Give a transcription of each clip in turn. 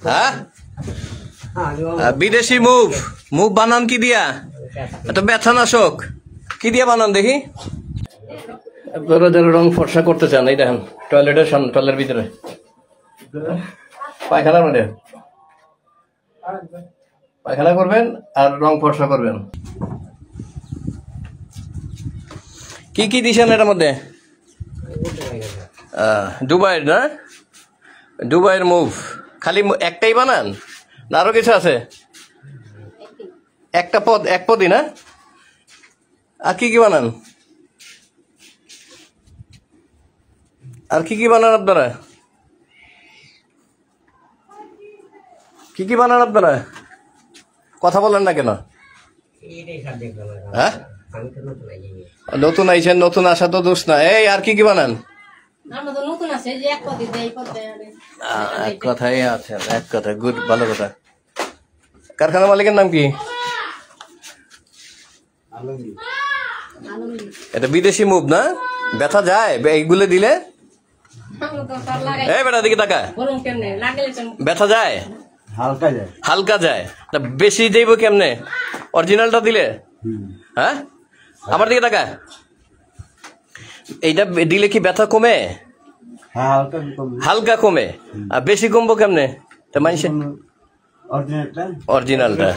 হ্যাঁ বিদেশি move move বানান কি দিয়া এত ব্যথানাশক কি দিয়া বানান দেখি আপনারা যারা রং ফর্সা করতে চান এই দেখেন টয়লেটের সামনে টয়লেটের ভিতরে পায়খানার মধ্যে পায়খানা করবেন আর রং ফর্সা করবেন কি কি দিছেন এটার মধ্যে দুবাইয়ের না দুবাইয়ের মুভ খালি একটাই বানান না আরো কিছু আছে একটা পদ এক পদই না আর কি কি বানান আর কি কি বানান আপনারা কি কি বানান আপনারা কথা বলেন না কেন হ্যাঁ নতুন আইছেন নতুন আসা তো দোষ না এই আর কি কি বানান এক কথাই আছে এক কথা গুড ভালো কথা কারখানা মালিকের নাম কি এটা বিদেশি মুভ না ব্যথা যায় এইগুলো দিলে এই বেটা দিকে তাকা ব্যথা যায় হালকা যায় বেশি যাইব কেমনে অরিজিনালটা দিলে হ্যাঁ আমার দিকে তাকা এইটা দিলে কি ব্যথা কমে হালকা কমে আর বেশি কমবো কেমনে তা মানুষের অরিজিনালটা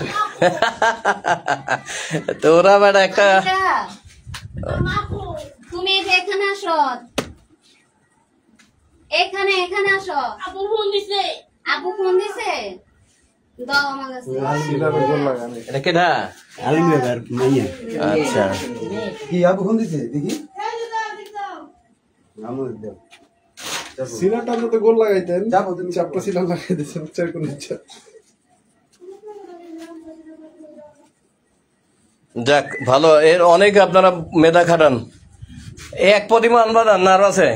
তোরা বেটা একটা তুমি এখানে আসো এখানে এখানে আসো আপু ফোন দিছে দাও আমার কাছে এটা কেডা আলিম ব্যাপার মাইয়া আচ্ছা কি আপু ফোন দিছে দেখি নামও দাও সিলাটা তো গোল লাগাইতেন যাবো তুমি চাপটা সিলা লাগাই দিয়েছেন চার কোন ইচ্ছা যাক ভালো এর অনেক আপনারা মেধা খাটান এক পদিমা আনবা না আরো আছে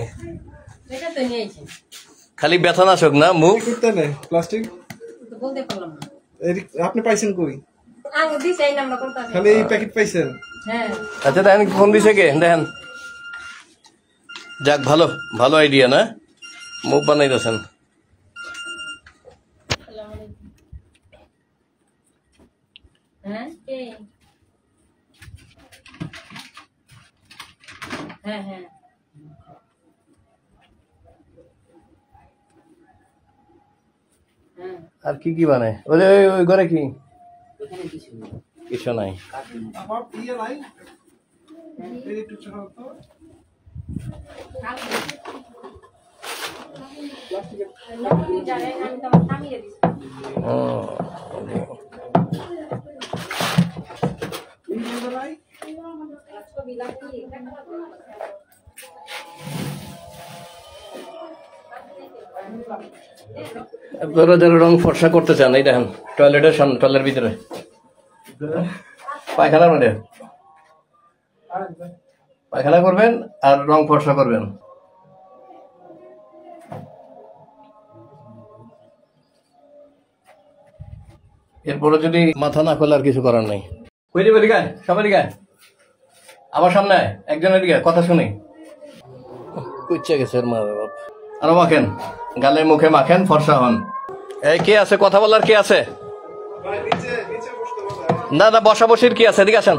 খালি ব্যথানাশক না মুখ করতে নেই প্লাস্টিক আপনি পাইছেন কই খালি এই প্যাকেট পাইছেন আচ্ছা দেখেন ফোন দিছে কে দেখেন যাক ভালো ভালো আইডিয়া না মুখ বানাইতেছেন আর কি কি বানায় ওই ওই ঘরে কি কিছু নাই আমার ইয়ে নাই এই একটু ছোট তো আপনারা যারা রং ফর্সা করতে চান এই দেখেন টয়লেটের সামনে টয়লেটের ভিতরে পায়খানার মধ্যে পায়খানা করবেন আর রং ফর্সা করবেন এরপরে যদি মাথা না খোলে আর কিছু করার নাই কই যাবে দিকে সবাই দিকে আমার সামনে একজনের দিকে কথা শুনি কুচ্চে গেছে মা বাপ আরো মাখেন গালে মুখে মাখেন ফর্সা হন এই কে আছে কথা বলার কে আছে না না বসা বসির কি আছে এদিকে আসেন